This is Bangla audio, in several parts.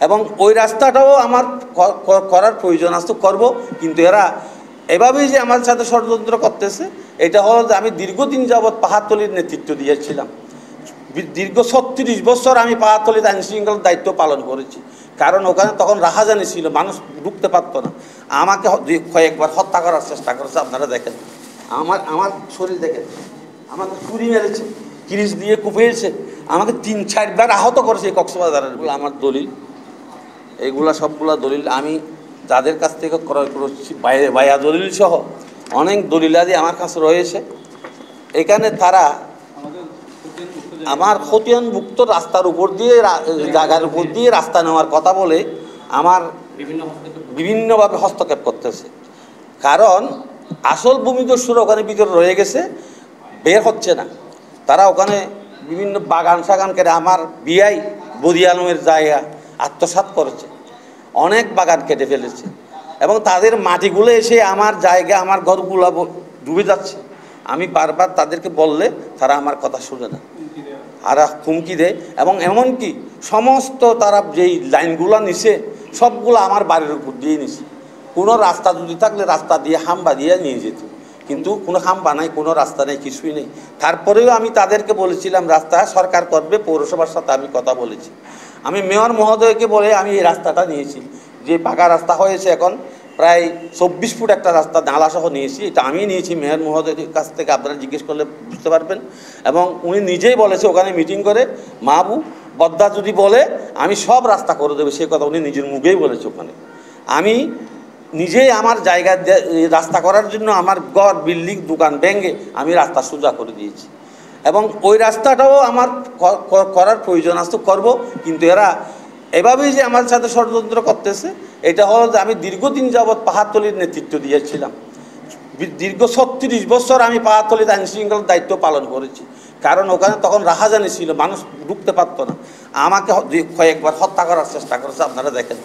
এবং ওই রাস্তাটাও আমার করার প্রয়োজন আছে, করব। কিন্তু এরা এভাবেই যে আমার সাথে ষড়যন্ত্র করতেছে, এটা হলো যে আমি দীর্ঘদিন যাবৎ পাহাড়তলির নেতৃত্ব দিয়েছিলাম। দীর্ঘ 36 বছর আমি পাহাড়তলির আইন শৃঙ্খলার দায়িত্ব পালন করেছি। কারণ ওখানে তখন রাহাজানি ছিল, মানুষ ঢুকতে পারতো না। আমাকে কয়েকবার হত্যা করার চেষ্টা করেছে। আপনারা দেখেন, আমার শরীর দেখেন, আমাকে ছুরি মেরেছে, কিরিচ দিয়ে কুপিয়েছে, আমাকে 3-4 বার আহত করেছে এই কক্সবাজারের। আমার দলিল, এইগুলা সবগুলা দলিল আমি যাদের কাছ থেকে ক্রয় করেছি, বায়া দলিল সহ অনেক দলিলাদি আমার কাছে রয়েছে। এখানে তারা আমার খতিয়ানভুক্ত রাস্তার উপর দিয়ে, জায়গার উপর দিয়ে রাস্তা নেওয়ার কথা বলে আমার বিভিন্নভাবে হস্তক্ষেপ করতেছে। কারণ আসল ভূমিদস্যুরা ওখানে ভিতরে রয়ে গেছে, বের হচ্ছে না। তারা ওখানে বিভিন্ন বাগান সাগান কেটে আমার বিআই বদি আলমের জায়গা আত্মসাৎ করেছে, অনেক বাগান কেটে ফেলেছে এবং তাদের মাটিগুলো এসে আমার জায়গা, আমার ঘরগুলো ডুবে যাচ্ছে। আমি বারবার তাদেরকে বললে তারা আমার কথা শুনে না, আর হুমকি দেয়। এবং এমনকি সমস্ত তারা যেই লাইনগুলো নিছে সবগুলো আমার বাড়ির উপর দিয়ে নিছে। কোনো রাস্তা যদি থাকলে রাস্তা দিয়ে হাম্বা দিয়ে নিয়ে যেত, কিন্তু কোনো হাম্বা নাই, কোনো রাস্তা নেই, কিছুই নেই। তারপরেও আমি তাদেরকে বলেছিলাম রাস্তা সরকার করবে, পৌরসভার সাথে আমি কথা বলেছি। আমি মেয়র মহোদয়কে বলে আমি এই রাস্তাটা নিয়েছি, যে পাকা রাস্তা হয়েছে এখন প্রায় 24 ফুট একটা রাস্তা নালাসহ নিয়েছি। এটা আমি নিয়েছি মেয়র মহোদয়ের কাছ থেকে, আপনারা জিজ্ঞেস করলে বুঝতে পারবেন। এবং উনি নিজেই বলেছে ওখানে মিটিং করে, মাহবুব বদ্দা যদি বলে আমি সব রাস্তা করে দেবে, সে কথা উনি নিজের মুখেই বলেছে ওখানে। আমি নিজেই আমার জায়গা রাস্তা করার জন্য আমার ঘর, বিল্ডিং, দোকান ভেঙে আমি রাস্তা সোজা করে দিয়েছি। এবং ওই রাস্তাটাও আমার করার প্রয়োজন আছে, করব। কিন্তু এরা এভাবেই যে আমার সাথে ষড়যন্ত্র করতেছে, এটা হলো যে আমি দীর্ঘদিন যাবৎ পাহাড়তলির নেতৃত্ব দিয়েছিলাম। দীর্ঘ 36 বছর আমি পাহাড়তলির আইন শৃঙ্খলার দায়িত্ব পালন করেছি। কারণ ওখানে তখন রাহাজানি ছিল, মানুষ ঢুকতে পারতো না। আমাকে কয়েকবার হত্যা করার চেষ্টা করেছে। আপনারা দেখেন,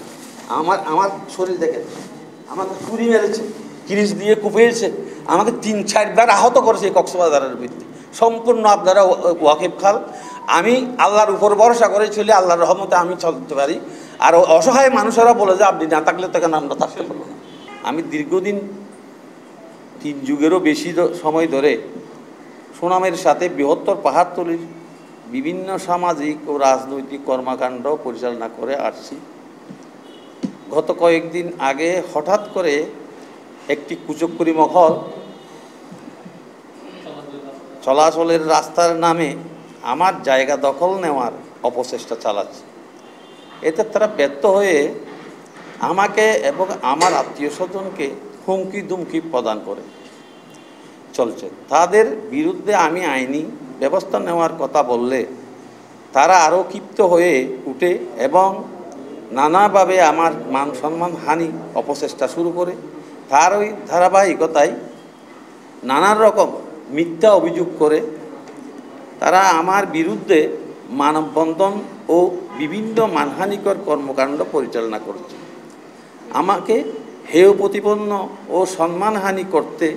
আমার শরীর দেখেন, আমাকে ছুরি মেরেছে, কিরিচ দিয়ে কুপিয়েছে, আমাকে 3-4 বার আহত করেছে এই কক্সবাজারের ভিত্তি। সম্পূর্ণ আপনারা ওয়াকিব খাল। আমি আল্লাহর উপর ভরসা করে চলি, আল্লাহর রহমতে আমি চলতে পারি। আর অসহায় মানুষেরা বলে যে আপনি না থাকলে তো এখানে আমরা থাকতে পারবো না। আমি দীর্ঘদিন 3 যুগেরও বেশি সময় ধরে সুনামের সাথে বৃহত্তর পাহাড়তলির বিভিন্ন সামাজিক ও রাজনৈতিক কর্মকাণ্ড পরিচালনা করে আসছি। গত কয়েকদিন আগে হঠাৎ করে একটি কুচক্রী মহল চলাচলের রাস্তার নামে আমার জায়গা দখল নেওয়ার অপচেষ্টা চালাচ্ছে। এতে তারা ব্যর্থ হয়ে আমাকে এবং আমার আত্মীয় স্বজনকে হুমকি দুমকি প্রদান করে চলছে। তাদের বিরুদ্ধে আমি আইনি ব্যবস্থা নেওয়ার কথা বললে তারা আরও ক্ষিপ্ত হয়ে উঠে এবং নানাভাবে আমার মান সম্মান হানি অপচেষ্টা শুরু করে। তার ওই ধারাবাহিকতায় নানান রকম মিথ্যা অভিযোগ করে তারা আমার বিরুদ্ধে মানববন্ধন ও বিভিন্ন মানহানিকর কর্মকাণ্ড পরিচালনা করছে। আমাকে হেয় প্রতিপন্ন ও সম্মানহানি করতে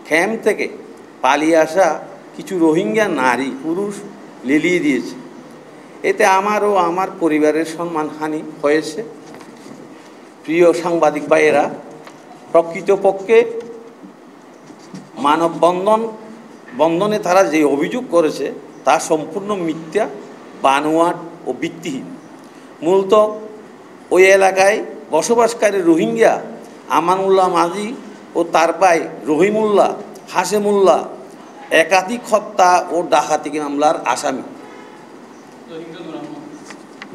ক্যাম্প থেকে পালিয়ে আসা কিছু রোহিঙ্গা নারী পুরুষ লেলিয়ে দিয়েছে। এতে আমার ও আমার পরিবারের সম্মানহানি হয়েছে। প্রিয় সাংবাদিক ভাইয়েরা, প্রকৃতপক্ষে মানববন্ধনে তারা যে অভিযোগ করেছে তা সম্পূর্ণ মিথ্যা, বানোয়াট ও ভিত্তিহীন। মূলত ওই এলাকায় বসবাসকারী রোহিঙ্গা আমানুল্লাহ মাঝি ও তার ভাই রহিমুল্লাহ হাশেমুল্লাহ একাধিক হত্যা ও ডাকাতি মামলার আসামি।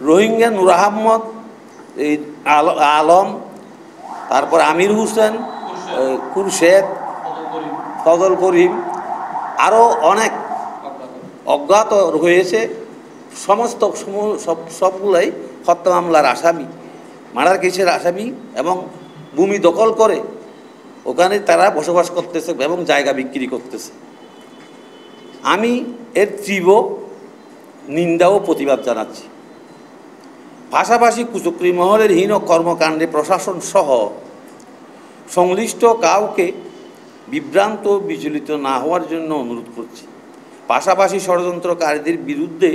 রোহিঙ্গা নূর আহমদ, এই আলম, তারপর আমির হোসেন, খুরশেদ, ফজল করিম, আরও অনেক অজ্ঞাত হয়েছে। সমস্ত সবগুলাই হত্যা মামলার আসামি, মার্ডার কেসের আসামি এবং ভূমি দখল করে ওখানে তারা বসবাস করতেছে এবং জায়গা বিক্রি করতেছে। আমি এর তীব্র নিন্দা ও প্রতিবাদ জানাচ্ছি। পাশাপাশি কুচক্রী মহলের হীন কর্মকাণ্ডে প্রশাসন সহ সংশ্লিষ্ট কাউকে বিভ্রান্ত বিচলিত না হওয়ার জন্য অনুরোধ করছি। পাশাপাশি ষড়যন্ত্রকারীদের বিরুদ্ধে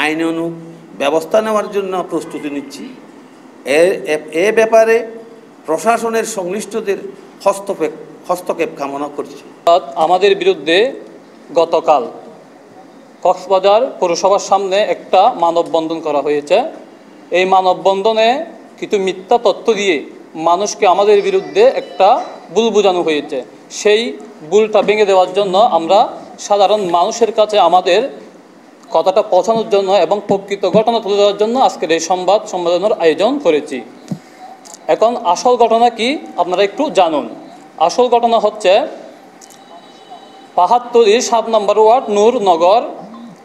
আইনানুগ ব্যবস্থা নেওয়ার জন্য প্রস্তুতি নিচ্ছি। এ ব্যাপারে প্রশাসনের সংশ্লিষ্টদের হস্তক্ষেপ কামনা করছি। আমাদের বিরুদ্ধে গতকাল কক্সবাজার পৌরসভার সামনে একটা মানববন্ধন করা হয়েছে। এই মানববন্ধনে কিছু মিথ্যা তথ্য দিয়ে মানুষকে আমাদের বিরুদ্ধে একটা ভুল বোঝানো হয়েছে। সেই ভুলটা ভেঙে দেওয়ার জন্য আমরা সাধারণ মানুষের কাছে আমাদের কথাটা পৌঁছানোর জন্য এবং প্রকৃত ঘটনা তুলে ধরার জন্য আজকের এই সংবাদ সম্মেলনের আয়োজন করেছি। এখন আসল ঘটনা কি আপনারা একটু জানুন। আসল ঘটনা হচ্ছে পাহাড়তলী 7 নম্বর ওয়ার্ড নূরনগর।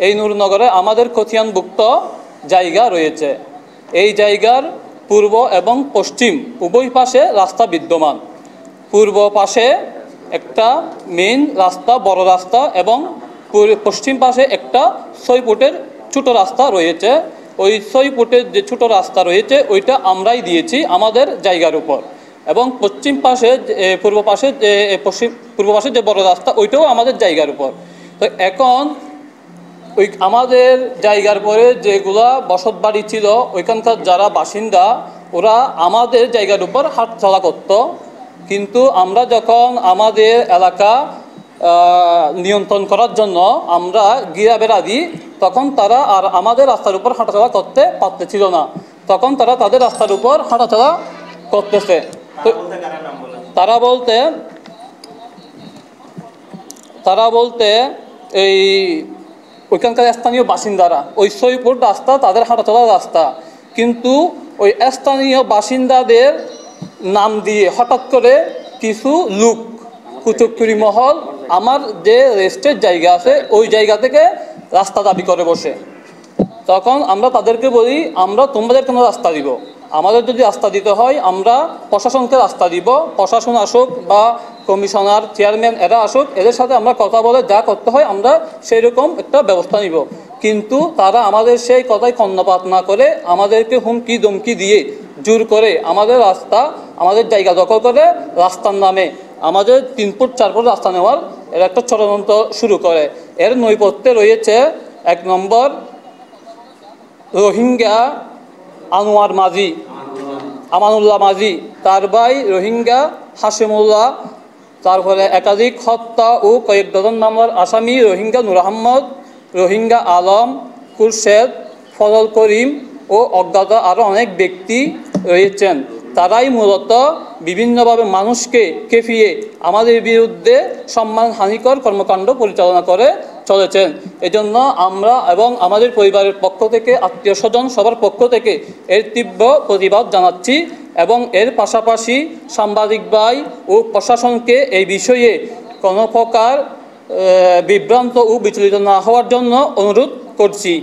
এই নূরনগরে আমাদের খতিয়ানভুক্ত জায়গা রয়েছে। এই জায়গার পূর্ব এবং পশ্চিম উভয় পাশে রাস্তা বিদ্যমান। পূর্ব পাশে একটা মেইন রাস্তা, বড় রাস্তা, এবং পশ্চিম পাশে একটা 6 ফুটের ছোটো রাস্তা রয়েছে। ওই 6 ফুটের যে ছোটো রাস্তা রয়েছে ওইটা আমরাই দিয়েছি আমাদের জায়গার উপর, এবং পশ্চিম পাশে পূর্ব পাশে যে বড় রাস্তা ওইটাও আমাদের জায়গার উপর। তো এখন ওই আমাদের জায়গার পরে যেগুলা বসত বাড়ি ছিল ওইখানকার যারা বাসিন্দা ওরা আমাদের জায়গার উপর হাঁটাচলা করত, কিন্তু আমরা যখন আমাদের এলাকা নিয়ন্ত্রণ করার জন্য আমরা ঘেরাবেড়া দিই তখন তারা আর আমাদের রাস্তার উপর হাঁটাচলা করতে পারতেছিল না। তখন তারা তাদের রাস্তার উপর হাঁটাচলা করতেছে। তারা বলতে এই ওইখানকার স্থানীয় বাসিন্দারা, ওই 6 ফুট রাস্তা তাদের হাঁটাচলার রাস্তা, কিন্তু ওই স্থানীয় বাসিন্দাদের নাম দিয়ে হঠাৎ করে কিছু লোক কুচক্কুরি মহল আমার যে রেস্টের জায়গা আছে ওই জায়গা থেকে রাস্তা দাবি করে বসে। তখন আমরা তাদেরকে বলি, আমরা তোমাদের কেন রাস্তা দিব? আমাদের যদি রাস্তা দিতে হয় আমরা প্রশাসনকে রাস্তা দিব। প্রশাসন আসুক বা কমিশনার, চেয়ারম্যান এরা আসুক, এদের সাথে আমরা কথা বলে যা করতে হয় আমরা সেই রকম একটা ব্যবস্থা নিব। কিন্তু তারা আমাদের সেই কথায় কর্ণপাত না করে আমাদেরকে হুমকি ধমকি দিয়ে জোর করে আমাদের রাস্তা, আমাদের জায়গা দখল করে রাস্তার নামে আমাদের 3 ফুট 4 ফুট রাস্তা নেওয়ার এর একটা ষড়যন্ত্র শুরু করে। এর নৈপথ্যে রয়েছে 1 নম্বর রোহিঙ্গা আমানুল্লাহ মাঝি, তার ভাই রোহিঙ্গা হাশিমুল্লাহ, তারপরে একাধিক হত্যা ও কয়েক ডজন মামলার আসামি রোহিঙ্গা নূর আহমদ, রোহিঙ্গা আলম, খুরশেদ, ফজল করিম ও অজ্ঞাত আরও অনেক ব্যক্তি রয়েছেন। তারাই মূলত বিভিন্নভাবে মানুষকে খেপিয়ে আমাদের বিরুদ্ধে সম্মানহানিকর কর্মকাণ্ড পরিচালনা করে চলেছেন। এজন্য আমরা এবং আমাদের পরিবারের পক্ষ থেকে, আত্মীয় স্বজন সবার পক্ষ থেকে এর তীব্র প্রতিবাদ জানাচ্ছি, এবং এর পাশাপাশি সাংবাদিক ভাই ও প্রশাসনকে এই বিষয়ে কোনো প্রকার বিভ্রান্ত ও বিচলিত না হওয়ার জন্য অনুরোধ করছি।